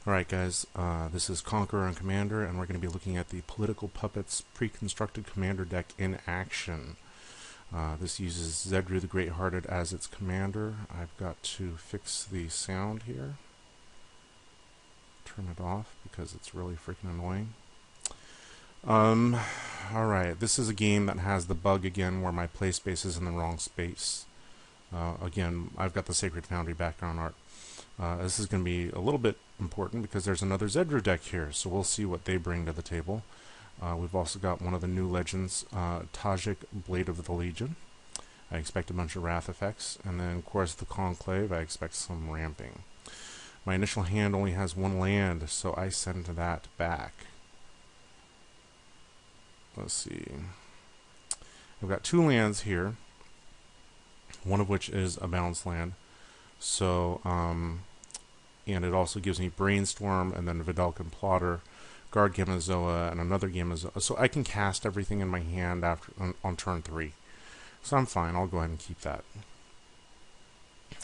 Alright guys, this is Conqueror and Commander, and we're going to be looking at the Political Puppets pre-constructed commander deck in action. This uses Zedruu the Greathearted as its commander. I've got to fix the sound here. Turn it off because it's really freaking annoying. Alright, this is a game that has the bug again where my play space is in the wrong space. Again, I've got the Sacred Foundry background art. This is going to be a little bit important because there's another Zedruu deck here, so we'll see what they bring to the table. We've also got one of the new legends, Tajic, Blade of the Legion. I expect a bunch of Wrath effects, and then of course the Conclave, I expect some ramping. My initial hand only has one land, so I send that back. Let's see. I've got two lands here, one of which is a balanced land. So, and it also gives me Brainstorm, and then Vidalcan Plotter, Guard Gamazoa, and another Gamazoa. So I can cast everything in my hand after on turn 3. So I'm fine. I'll go ahead and keep that.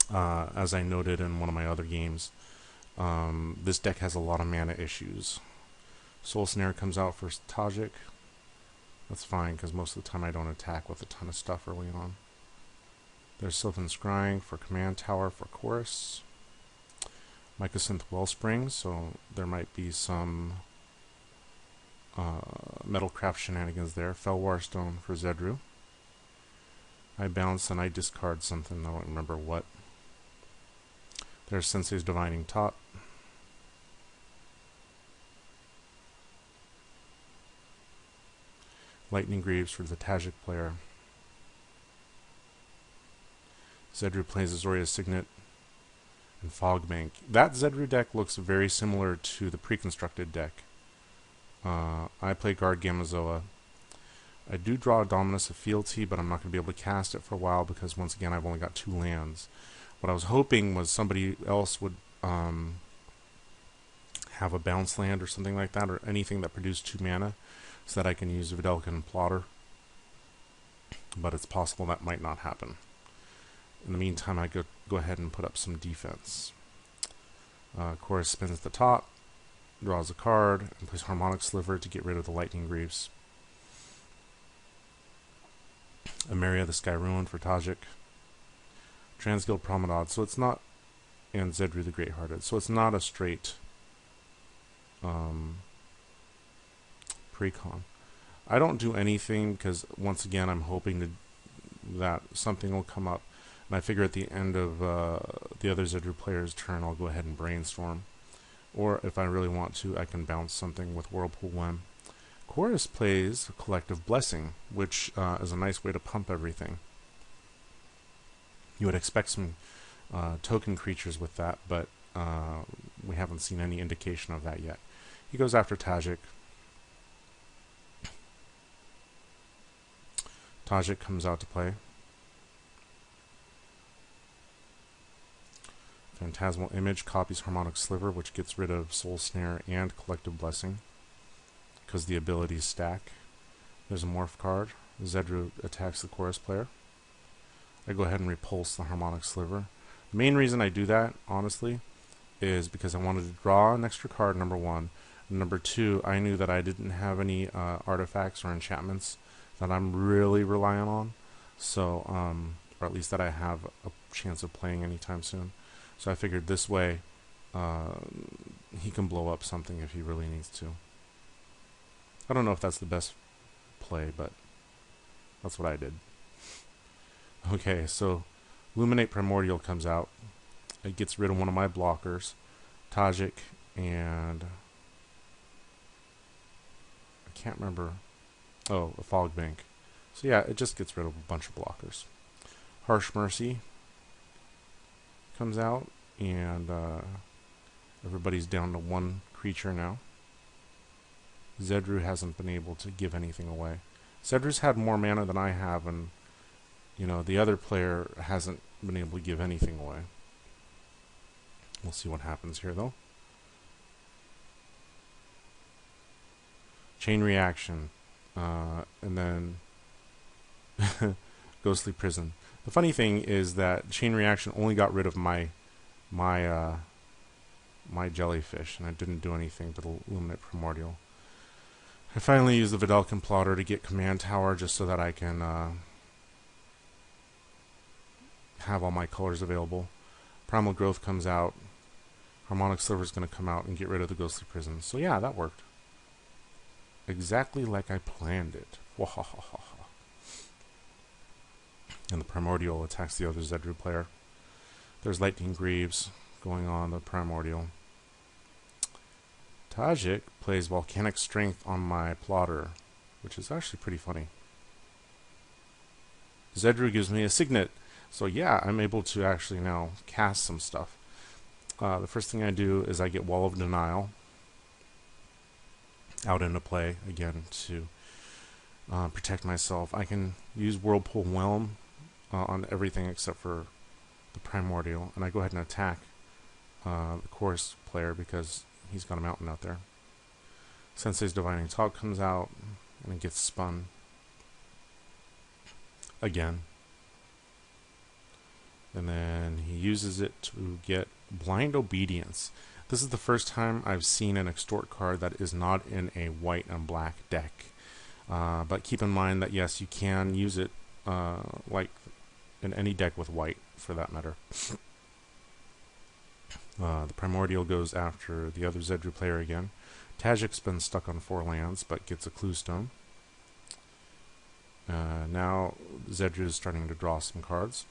As I noted in one of my other games, this deck has a lot of mana issues. Soul Snare comes out for Tajic. That's fine, because most of the time I don't attack with a ton of stuff early on. There's Sylvan Scrying for Command Tower for Chorus. Mycosynth Wellspring, so there might be some Metalcraft shenanigans there. Fellwar Stone for Zedruu. I bounce and I discard something, I don't remember what. There's Sensei's Divining Top. Lightning Greaves for the Tajic player. Zedruu plays Azoria's Signet and Fogbank. That Zedruu deck looks very similar to the pre-constructed deck. I play Guard Gamazoa. I do draw a Dominus of Fealty, but I'm not going to be able to cast it for a while because once again I've only got 2 lands. What I was hoping was somebody else would have a bounce land or something like that, or anything that produced 2 mana, so that I can use Vidalcan Plotter. But it's possible that might not happen. In the meantime, I go ahead and put up some defense. Chorus spins at the top, draws a card, and plays Harmonic Sliver to get rid of the Lightning Greaves. Emeria the Sky Ruin for Tajic. Transguild Promenade, so it's not, and Zedruu the Greathearted, so it's not a straight precon. I don't do anything because once again I'm hoping that something will come up. And I figure at the end of the other Zedruu player's turn, I'll go ahead and Brainstorm. Or if I really want to, I can bounce something with Whirlpool Whim. Chorus plays Collective Blessing, which is a nice way to pump everything. You would expect some token creatures with that, but we haven't seen any indication of that yet. He goes after Tajic. Tajic comes out to play. Phantasmal Image copies Harmonic Sliver, which gets rid of Soul Snare and Collective Blessing, because the abilities stack. There's a Morph card. Zedruu attacks the Chorus player. I go ahead and repulse the Harmonic Sliver. The main reason I do that, honestly, is because I wanted to draw an extra card, number 1. And number 2, I knew that I didn't have any artifacts or enchantments that I'm really relying on. So, or at least that I have a chance of playing anytime soon. So I figured this way, he can blow up something if he really needs to. I don't know if that's the best play, but that's what I did. Okay, so Luminate Primordial comes out. It gets rid of one of my blockers, Tajic, and I can't remember. Oh, a Fogbank. So yeah, it just gets rid of a bunch of blockers. Harsh Mercy comes out, and everybody's down to 1 creature now. Zedruu hasn't been able to give anything away. Zedruu's had more mana than I have, and you know, the other player hasn't been able to give anything away. We'll see what happens here, though. Chain Reaction, and then Ghostly Prison. The funny thing is that Chain Reaction only got rid of my my jellyfish, and I didn't do anything but illuminate Primordial. I finally used the Vidalcan Plotter to get Command Tower just so that I can have all my colors available. Primal Growth comes out. Harmonic Sliver is going to come out and get rid of the Ghostly Prison. So yeah, that worked. Exactly like I planned it. And the Primordial attacks the other Zedruu player. There's Lightning Greaves going on the Primordial. Tajic plays Volcanic Strength on my plotter, which is actually pretty funny. Zedruu gives me a Signet, so yeah, I'm able to actually now cast some stuff. The first thing I do is I get Wall of Denial out into play again to protect myself. I can use Whirlpool Whelm on everything except for the Primordial, and I go ahead and attack the Chorus player because he's got a mountain out there. Sensei's Divining Talk comes out, and it gets spun again. And then he uses it to get Blind Obedience. This is the first time I've seen an Extort card that is not in a white and black deck. But keep in mind that yes, you can use it like in any deck with white, for that matter. The Primordial goes after the other Zedruu player again. Tajic's been stuck on 4 lands, but gets a Clue Stone. Now Zedruu is starting to draw some cards.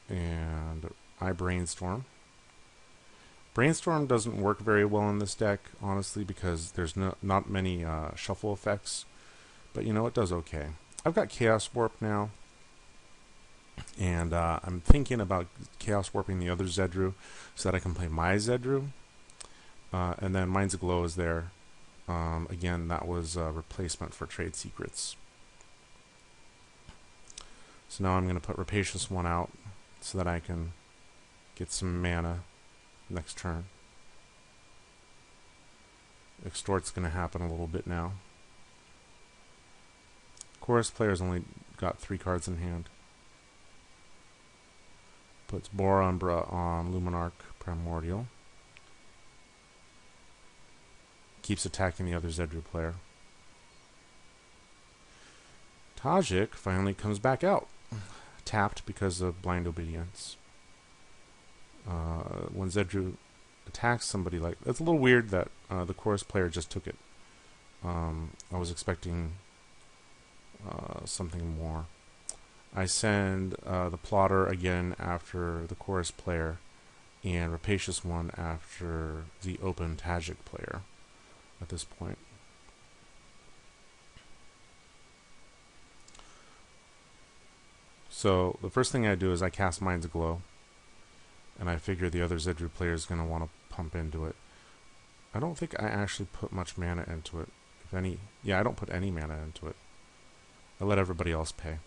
And I Brainstorm. Brainstorm doesn't work very well in this deck, honestly, because there's not many shuffle effects. But you know, it does okay. I've got Chaos Warp now. And I'm thinking about Chaos Warping the other Zedruu so that I can play my Zedruu. And then Mind's Aglow is there. Again, that was a replacement for Trade Secrets. So now I'm going to put Rapacious One out so that I can get some mana next turn. Extort's going to happen a little bit now. Chorus player's only got 3 cards in hand. Puts Boar Umbra on Luminarch Primordial. Keeps attacking the other Zedruu player. Tajic finally comes back out. Tapped because of Blind Obedience. When Zedruu attacks somebody like... It's a little weird that the Chorus player just took it. I was expecting something more. I send the Plotter again after the Chorus player, and Rapacious One after the open Tajic player at this point. So the first thing I do is I cast Mind's Aglow, and I figure the other Zedruu player is going to want to pump into it. I don't think I actually put much mana into it. If any, yeah, I don't put any mana into it. I let everybody else pay.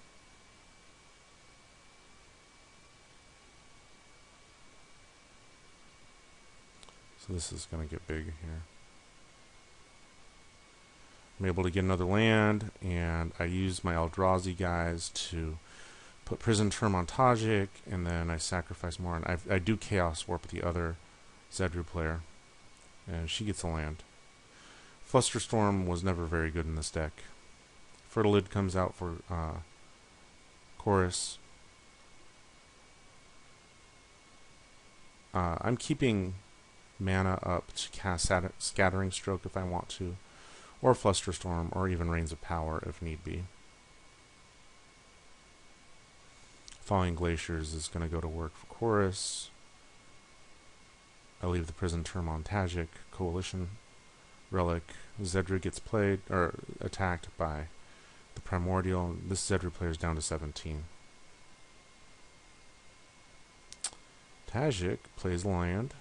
So this is going to get big here. I'm able to get another land, and I use my Eldrazi guys to put Prison Term on Tajic, and then I sacrifice more, and I do Chaos Warp the other Zedruu player, and she gets a land. Flusterstorm was never very good in this deck. Fertilid comes out for Chorus. I'm keeping mana up to cast Scattering Stroke if I want to, or Flusterstorm, or even Rains of Power if need be. Falling Glaciers is going to go to work for Chorus. I leave the Prison Term on Tajic. Coalition Relic. Zedruu gets played or attacked by the Primordial. This Zedruu player is down to 17. Tajic plays land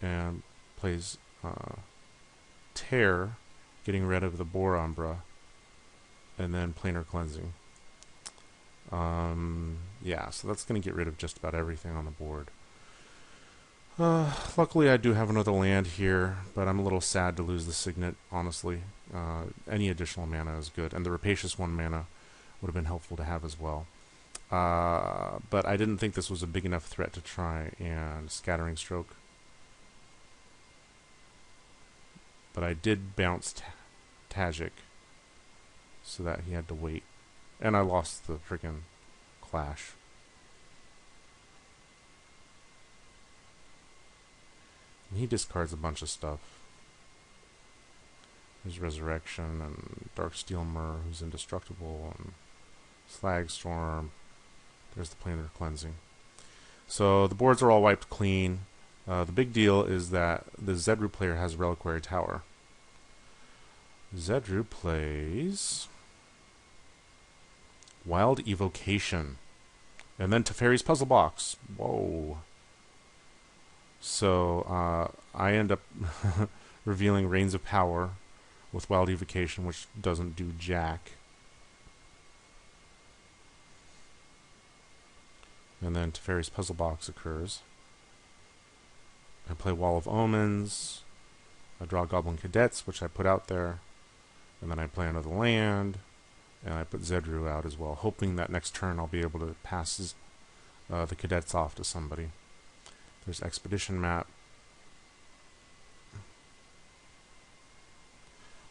and plays Tear, getting rid of the Boar Umbra, and then Planar Cleansing. Yeah, so that's going to get rid of just about everything on the board. Luckily, I do have another land here, but I'm a little sad to lose the Signet, honestly. Any additional mana is good, and the Rapacious One mana would have been helpful to have as well. But I didn't think this was a big enough threat to try and Scattering Stroke. But I did bounce Tajic, so that he had to wait. And I lost the freaking clash. And he discards a bunch of stuff. There's Resurrection and Darksteel Myrrh, who's indestructible, and Slagstorm. There's the Planar Cleansing. So the boards are all wiped clean. The big deal is that the Zedruu player has Reliquary Tower. Zedruu plays Wild Evocation. And then Teferi's Puzzle Box. Whoa. So I end up revealing Reigns of Power with Wild Evocation, which doesn't do jack. And then Teferi's Puzzle Box occurs. I play Wall of Omens. I draw Goblin Cadets, which I put out there. And then I play another land. And I put Zedruu out as well, hoping that next turn I'll be able to pass the Cadets off to somebody. There's Expedition Map.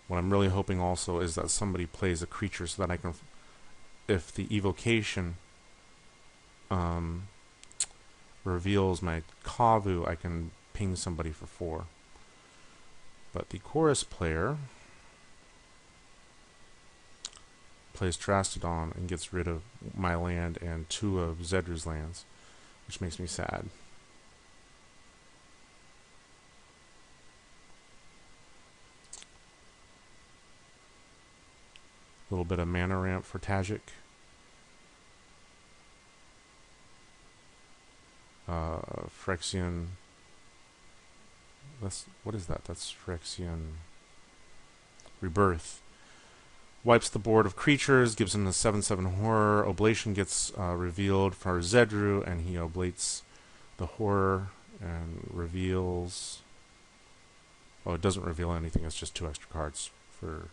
What I'm really hoping also is that somebody plays a creature so that I can, if the Evocation reveals my Kavu, I can ping somebody for 4. But the Chorus player plays Trastodon and gets rid of my land and 2 of Zedruu's lands, which makes me sad. A little bit of mana ramp for Tajic. Phyrexian. What is that? That's Phyrexian Rebirth. Wipes the board of creatures, gives him the 7/7 horror. Oblation gets revealed for Zedruu, and he oblates the horror and reveals. Oh, it doesn't reveal anything, it's just 2 extra cards for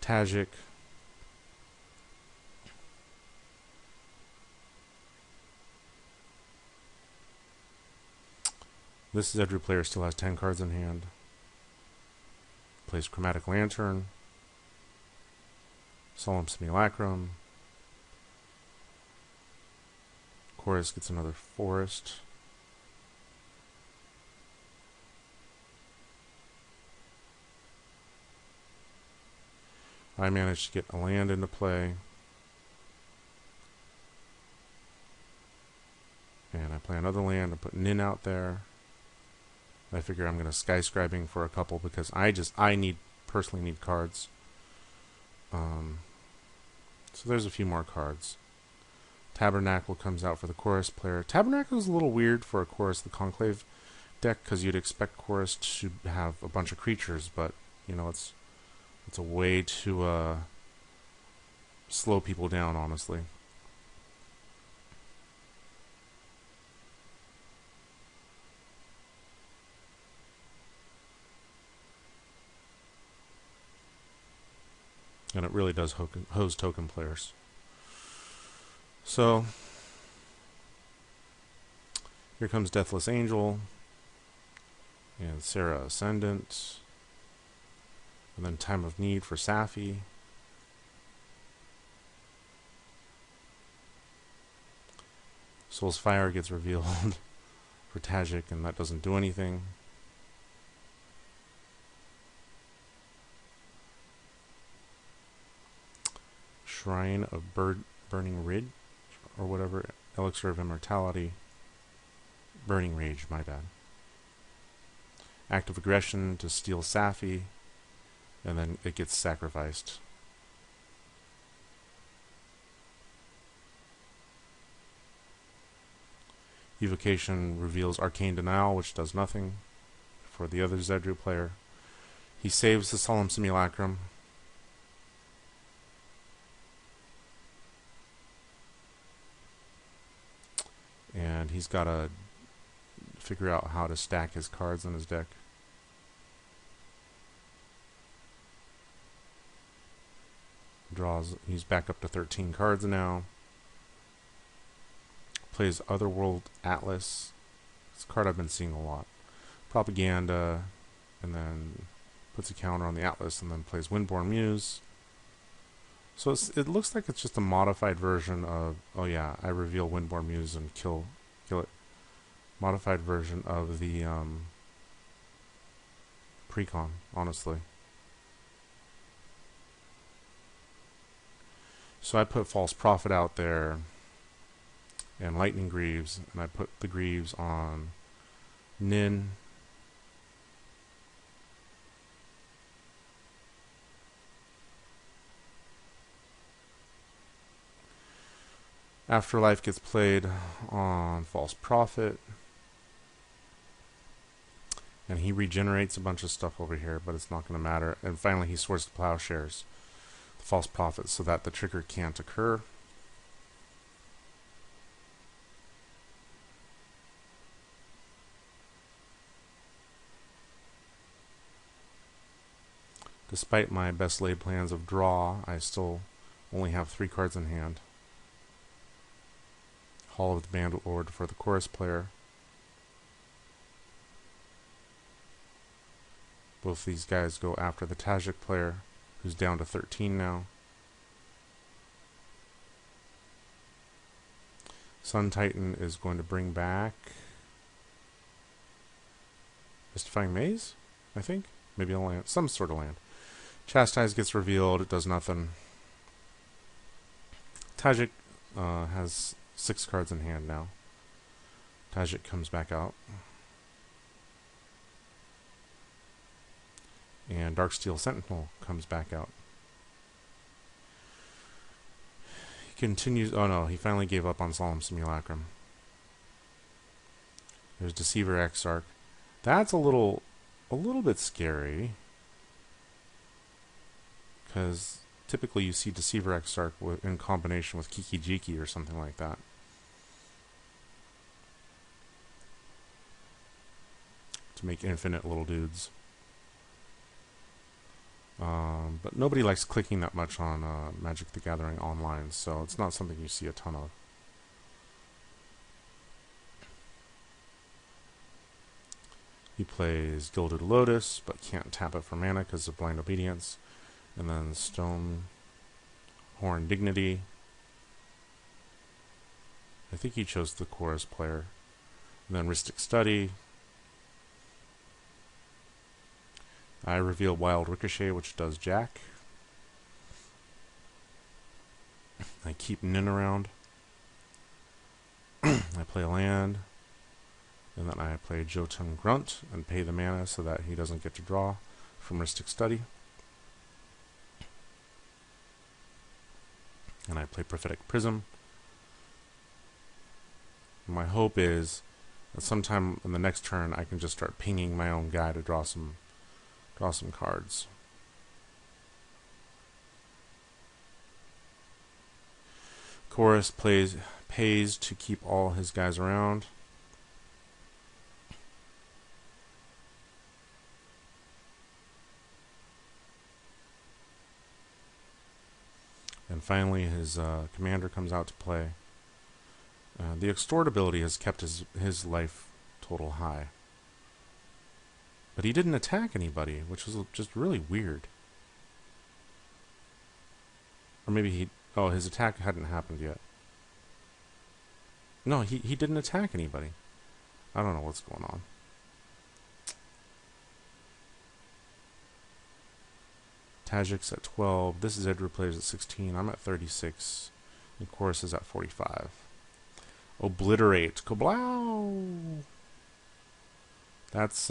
Tajic. This Zedruu player still has 10 cards in hand. Plays Chromatic Lantern. Solemn Simulacrum. Chorus gets another Forest. I managed to get a land into play. And I play another land and put Nin out there. I figure I'm going to Skyscribing for a couple because I personally need cards. So there's a few more cards. Tabernacle comes out for the Chorus player. Tabernacle is a little weird for a Chorus the Conclave deck because you'd expect Chorus to have a bunch of creatures, but you know it's a way to slow people down, honestly. And it really does hose token players. So, here comes Deathless Angel, and Sarah Ascendant, and then Time of Need for Safi. Soul's Fire gets revealed for Tajic, and that doesn't do anything. Shrine of Burning Ridge, or whatever, Elixir of Immortality. Burning Rage, my bad. Act of Aggression to steal Safi, and then it gets sacrificed. Evocation reveals Arcane Denial, which does nothing for the other Zedruu player. He saves the Solemn Simulacrum. And he's got to figure out how to stack his cards in his deck. He's back up to 13 cards now. plays Otherworld Atlas. It's a card I've been seeing a lot. Propaganda, and then puts a counter on the Atlas, and then plays Windborne Muse. So it looks like it's just a modified version of, oh yeah, I reveal Windborne Muse and kill it. Modified version of the precon, honestly. So I put False Prophet out there and Lightning Greaves, and I put the Greaves on Nin. Afterlife gets played on False Prophet. And he regenerates a bunch of stuff over here, but it's not going to matter. And finally he Swords to Plowshares, the False Prophet, so that the trigger can't occur. Despite my best laid plans of draw, I still only have 3 cards in hand. Hall of the Bandlord for the Chorus player. Both these guys go after the Tajic player, who's down to 13 now. Sun Titan is going to bring back Mystifying Maze, I think? Maybe a land, some sort of land. Chastise gets revealed, it does nothing. Tajic has 6 cards in hand now. Tajic comes back out. And Darksteel Sentinel comes back out. He continues. Oh no, he finally gave up on Solemn Simulacrum. There's Deceiver Exarch. That's a little bit scary, because typically you see Deceiver Exarch in combination with Kiki Jiki or something like that. To make infinite little dudes. But nobody likes clicking that much on Magic the Gathering online, so it's not something you see a ton of. He plays Gilded Lotus, but can't tap it for mana because of Blind Obedience. And then Stone Horn Dignity. I think he chose the Chorus player. And then Rhystic Study. I reveal Wild Ricochet, which does Jack. I keep Nin around. I play a land. And then I play Jotun Grunt and pay the mana so that he doesn't get to draw from Rhystic Study. And I play Prophetic Prism. And my hope is that sometime in the next turn I can just start pinging my own guy to draw some cards. Chorus pays to keep all his guys around. And finally his commander comes out to play. The Extort ability has kept his life total high. But he didn't attack anybody, which was just really weird. Or maybe his attack hadn't happened yet. No, he didn't attack anybody. I don't know what's going on. Tajic's at 12. This is Zedruu plays at 16. I'm at 36. And Chorus is at 45. Obliterate. Kablow! That's,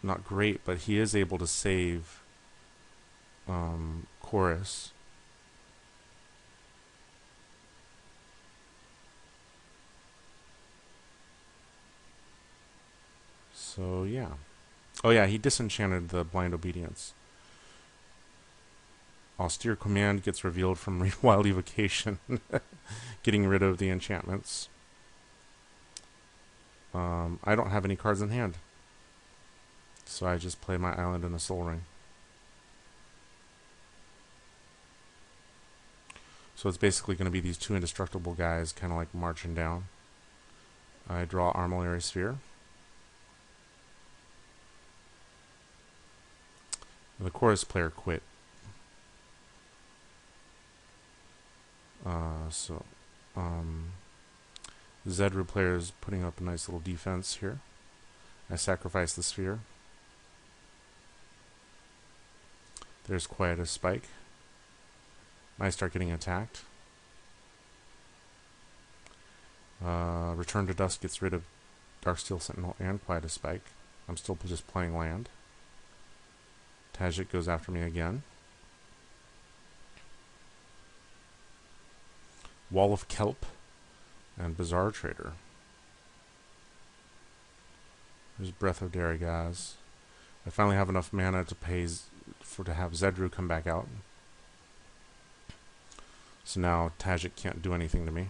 not great, but he is able to save Chorus. So yeah. Oh yeah, he disenchanted the Blind Obedience. Austere Command gets revealed from Wild Evocation, getting rid of the enchantments. I don't have any cards in hand. So I just play my island and a Soul Ring. So it's basically going to be these two indestructible guys kind of like marching down. I draw Armillary Sphere. And the chorus player quit. Zedruu player is putting up a nice little defense here. I sacrifice the sphere. There's quite a spike. I start getting attacked. Return to Dusk gets rid of Darksteel Sentinel and quite a spike. I'm still just playing land. Tajic goes after me again. Wall of Kelp and Bizarre Trader. There's Breath of Darigaz. I finally have enough mana to pay to have Zedruu come back out. So now Tajic can't do anything to me.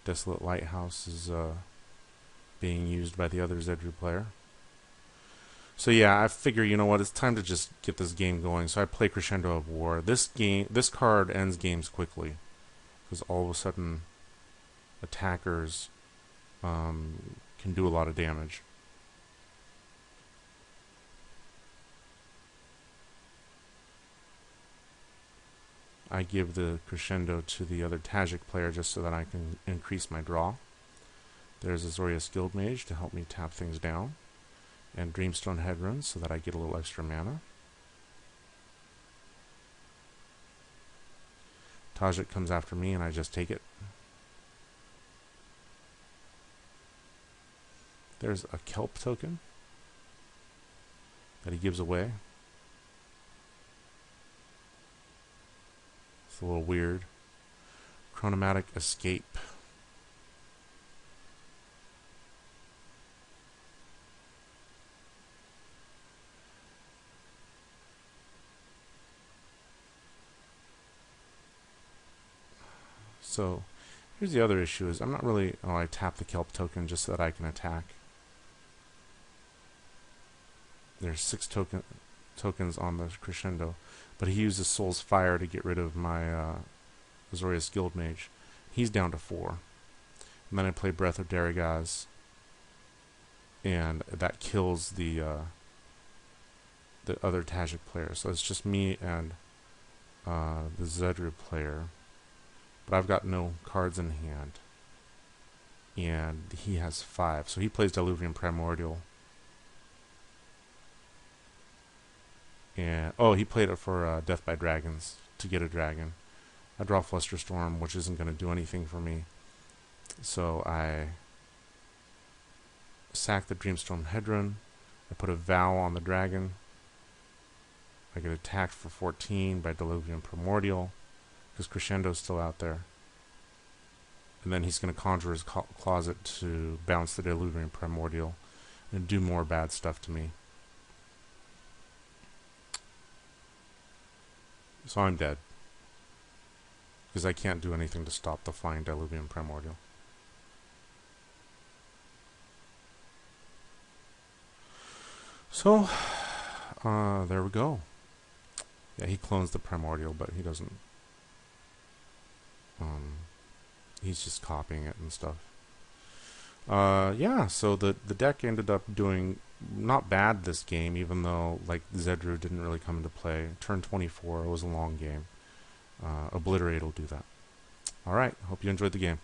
Desolate Lighthouse is being used by the other Zedruu player. So yeah, I figure, you know what, it's time to just get this game going. So I play Crescendo of War. This card ends games quickly, because all of a sudden attackers can do a lot of damage. I give the Crescendo to the other Tajic player just so that I can increase my draw. There's Azorius Guildmage to help me tap things down. And Dreamstone Headrunes so that I get a little extra mana. Tajic comes after me and I just take it. There's a Kelp token that he gives away. It's a little weird. Chronomatic Escape. So here's the other issue is I'm not really, I tap the Kelp token just so that I can attack. There's 6 tokens on the Crescendo, but he uses Soul's Fire to get rid of my Azorius Guildmage. He's down to 4. And then I play Breath of Darigaz, and that kills the other Tajic player. So it's just me and the Zedruu player. But I've got no cards in hand. And he has 5. So he plays Diluvian Primordial. And he played it for Death by Dragons to get a dragon. I draw Flusterstorm, which isn't going to do anything for me. So I sack the Dreamstone Hedron. I put a Vow on the dragon. I get attacked for 14 by Diluvian Primordial, because Crescendo's still out there. And then he's going to conjure his closet to bounce the Diluvian Primordial and do more bad stuff to me. So I'm dead, because I can't do anything to stop the flying Diluvian Primordial. So, there we go. Yeah, he clones the Primordial, but he doesn't. He's just copying it and stuff. Yeah, so the deck ended up doing not bad this game, even though like Zedruu didn't really come into play. Turn 24 was a long game. Obliterate will do that. Alright, hope you enjoyed the game.